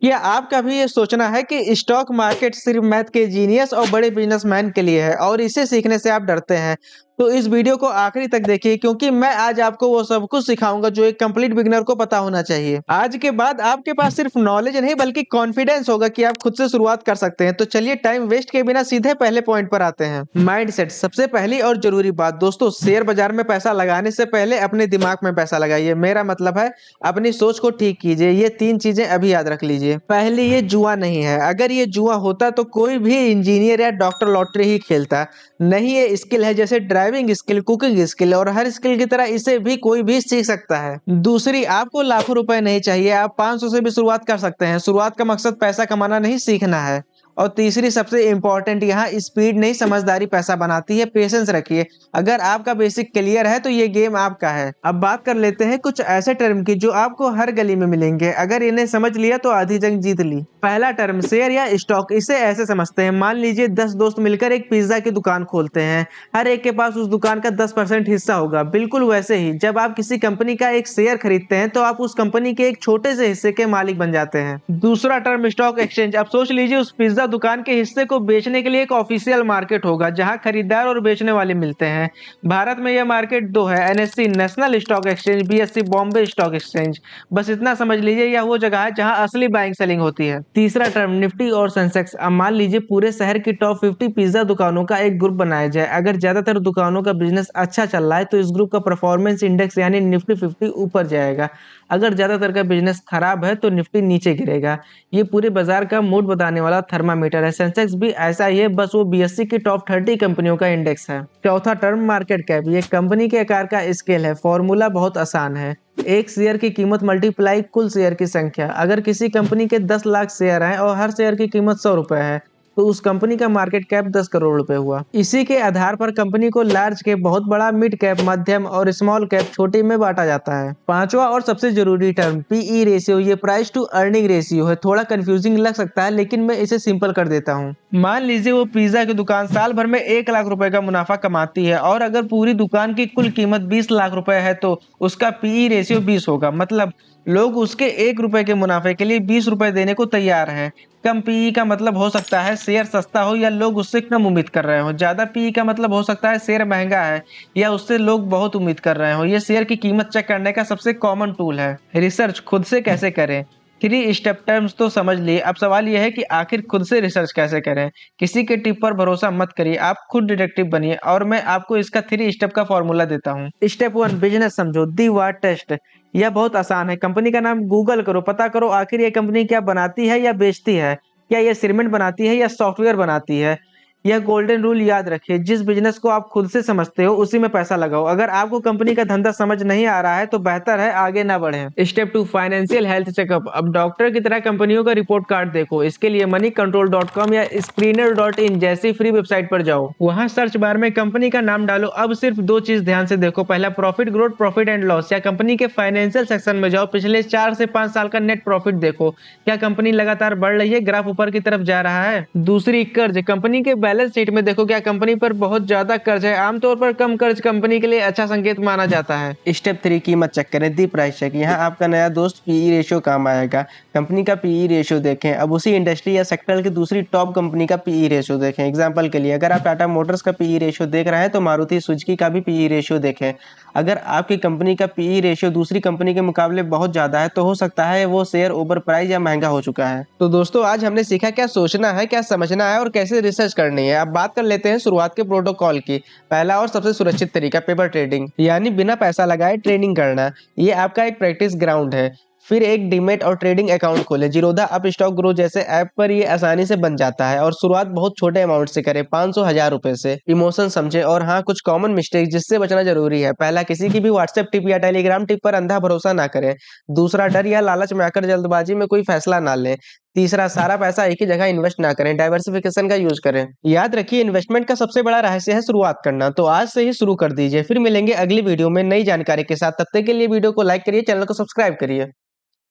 क्या आप कभी ये सोचना है कि स्टॉक मार्केट सिर्फ मैथ के जीनियस और बड़े बिजनेसमैन के लिए है और इसे सीखने से आप डरते हैं? तो इस वीडियो को आखिरी तक देखिए क्योंकि मैं आज आपको वो सब कुछ सिखाऊंगा जो एक कंप्लीट बिगिनर को पता होना चाहिए। आज के बाद आपके पास सिर्फ नॉलेज नहीं बल्कि कॉन्फिडेंस होगा कि आप खुद से शुरुआत कर सकते हैं। तो चलिए टाइम वेस्ट के बिना सीधे पहले पॉइंट पर आते हैं। माइंडसेट सबसे पहली और जरूरी बात दोस्तों, शेयर बाजार में पैसा लगाने से पहले अपने दिमाग में पैसा लगाइए। मेरा मतलब है अपनी सोच को ठीक कीजिए। ये तीन चीजें अभी याद रख लीजिए। पहली, ये जुआ नहीं है। अगर ये जुआ होता तो कोई भी इंजीनियर या डॉक्टर लॉटरी ही खेलता। नहीं, ये स्किल है जैसे ड्राइविंग स्किल, कुकिंग स्किल, और हर स्किल की तरह इसे भी कोई भी सीख सकता है। दूसरी, आपको लाखों रुपए नहीं चाहिए, आप 500 से भी शुरुआत कर सकते हैं। शुरुआत का मकसद पैसा कमाना नहीं, सीखना है। और तीसरी सबसे इंपॉर्टेंट, यहाँ स्पीड नहीं समझदारी पैसा बनाती है। पेशेंस रखिए। अगर आपका बेसिक क्लियर है तो ये गेम आपका है। अब बात कर लेते हैं कुछ ऐसे टर्म की जो आपको हर गली में मिलेंगे। अगर इन्हें समझ लिया तो आधी जंग जीत ली। पहला टर्म, शेयर या स्टॉक। इसे ऐसे समझते हैं, मान लीजिए 10 दोस्त मिलकर एक पिज्जा की दुकान खोलते हैं। हर एक के पास उस दुकान का 10% हिस्सा होगा। बिल्कुल वैसे ही जब आप किसी कंपनी का एक शेयर खरीदते हैं तो आप उस कंपनी के एक छोटे से हिस्से के मालिक बन जाते हैं। दूसरा टर्म, स्टॉक एक्सचेंज। अब सोच लीजिए उस पिज्जा दुकान के हिस्से को बेचने के लिए एक ऑफिशियल मार्केट होगा जहां खरीदार और बेचने वाले मिलते हैं। भारत में यह मार्केट दो है, NSC national stock exchange, BSc Bombay stock exchange. बस इतना समझ लीजिए यह वो जगह है जहां असली बाइंग सेलिंग होती है। तीसरा टर्म, निफ्टी और सेंसेक्स। अब मान लीजिए पूरे शहर की टॉप 50 पिज्जा दुकानों का एक ग्रुप बनाया जाए। अगर ज्यादातर दुकानों का बिजनेस अच्छा चल रहा है तो इस ग्रुप का परफॉर्मेंस इंडेक्स यानी निफ्टी 50 ऊपर जाएगा। अगर ज्यादातर का बिजनेस खराब है तो निफ्टी नीचे गिरेगा। ये पूरे बाजार का मूड बताने वाला थर्मामीटर है। सेंसेक्स भी ऐसा ही है, बस वो बीएससी की टॉप 30 कंपनियों का इंडेक्स है। चौथा टर्म, मार्केट कैप। ये कंपनी के आकार का स्केल है। फॉर्मूला बहुत आसान है, एक शेयर की कीमत मल्टीप्लाई कुल शेयर की संख्या। अगर किसी कंपनी के 10 लाख शेयर हैं और हर शेयर की कीमत 100 रुपए है तो उस कंपनी का मार्केट कैप 10 करोड़ रुपए हुआ। इसी के आधार पर कंपनी को लार्ज कैप बहुत बड़ा, मिड कैप मध्यम और स्मॉल कैप छोटी में बांटा जाता है। पांचवा और सबसे जरूरी टर्म, पीई रेशियो। ये प्राइस टू अर्निंग रेशियो है। थोड़ा कंफ्यूजिंग लग सकता है लेकिन मैं इसे सिंपल कर देता हूँ। मान लीजिए वो पिज्जा की दुकान साल भर में 1 लाख रुपए का मुनाफा कमाती है और अगर पूरी दुकान की कुल कीमत 20 लाख रुपए है तो उसका पीई रेशियो 20 होगा। मतलब लोग उसके 1 रुपए के मुनाफे के लिए 20 रुपए देने को तैयार हैं। कम पीई का मतलब हो सकता है शेयर सस्ता हो या लोग उससे कम उम्मीद कर रहे हो। ज्यादा पीई का मतलब हो सकता है शेयर महंगा है या उससे लोग बहुत उम्मीद कर रहे हो। ये शेयर की कीमत चेक करने का सबसे कॉमन टूल है। रिसर्च खुद से कैसे करें? 3 स्टेप टर्म्स तो समझ लिए, अब सवाल यह है कि आखिर खुद से रिसर्च कैसे करें। किसी के टिप पर भरोसा मत करिए, आप खुद डिटेक्टिव बनिए और मैं आपको इसका 3 स्टेप का फॉर्मूला देता हूँ। स्टेप 1, बिजनेस समझो, दी वाट टेस्ट। यह बहुत आसान है। कंपनी का नाम गूगल करो, पता करो आखिर ये कंपनी क्या बनाती है या बेचती है। क्या ये सीमेंट बनाती है या सॉफ्टवेयर बनाती है। यह गोल्डन रूल याद रखिए, जिस बिजनेस को आप खुद से समझते हो उसी में पैसा लगाओ। अगर आपको कंपनी का धंधा समझ नहीं आ रहा है तो बेहतर है आगे ना बढ़े। Step 2, financial health checkup. अब डॉक्टर की तरह कंपनियों का रिपोर्ट कार्ड देखो। इसके लिए moneycontrol.com या screener.in जैसी फ्री वेबसाइट पर जाओ। वहां सर्च बार में कंपनी का नाम डालो। अब सिर्फ 2 चीज ध्यान से देखो, पहला profit growth, profit and loss, या कंपनी के फाइनेंशियल सेक्शन में जाओ। पिछले 4 से 5 साल का नेट प्रॉफिट देखो। क्या कंपनी लगातार बढ़ रही है, ग्राफ ऊपर की तरफ जा रहा है। दूसरी, कर्ज। कंपनी के बैलेंस शीट में देखो, क्या कंपनी पर बहुत ज्यादा कर्ज है। आमतौर पर कम कर्ज कंपनी के लिए अच्छा संकेत माना जाता है। स्टेप 3, कीमत चेक करें, दी प्राइस चेक। यहाँ आपका नया दोस्त पीई रेशियो काम आएगा। कंपनी का पीई रेशियो देखें। अब उसी इंडस्ट्री या सेक्टर की दूसरी टॉप कंपनी का पीई रेशियो देखें। एग्जांपल के लिए अगर आप टाटा मोटर्स का पीई रेशियो देख रहे हैं तो मारुति सुजुकी का भी पीई रेशियो देखें। अगर आपकी कंपनी का पीई रेशियो दूसरी कंपनी के मुकाबले बहुत ज्यादा है तो हो सकता है वो शेयर ओवर प्राइस या महंगा हो चुका है। तो दोस्तों आज हमने सीखा क्या सोचना है, क्या समझना है और कैसे रिसर्च करनी है। अब बात कर लेते हैं शुरुआत के प्रोटोकॉल की। पहला और सबसे सुरक्षित तरीका, पेपर ट्रेडिंग, यानी बिना पैसा लगाए ट्रेडिंग करना। ये आपका एक प्रैक्टिस ग्राउंड है। फिर एक डीमेट और ट्रेडिंग अकाउंट खोलें। जीरोधा, अप स्टॉक ग्रो जैसे ऐप पर ये आसानी से बन जाता है और शुरुआत बहुत छोटे अमाउंट से करें, 500 1000 रुपए से। इमोशन समझें और हाँ, कुछ कॉमन मिस्टेक जिससे बचना जरूरी है। पहला, किसी की भी व्हाट्सएप टिप या टेलीग्राम टिप पर अंधा भरोसा ना करें। दूसरा, डर या लालच में आकर जल्दबाजी में कोई फैसला ना लें। तीसरा, सारा पैसा एक ही जगह इन्वेस्ट ना करें, डाइवर्सिफिकेशन का यूज करें। याद रखिए इन्वेस्टमेंट का सबसे बड़ा रहस्य है शुरुआत करना। तो आज से ही शुरू कर दीजिए। फिर मिलेंगे अगली वीडियो में नई जानकारी के साथ। तब तक के लिए वीडियो को लाइक करिए, चैनल को सब्सक्राइब करिए।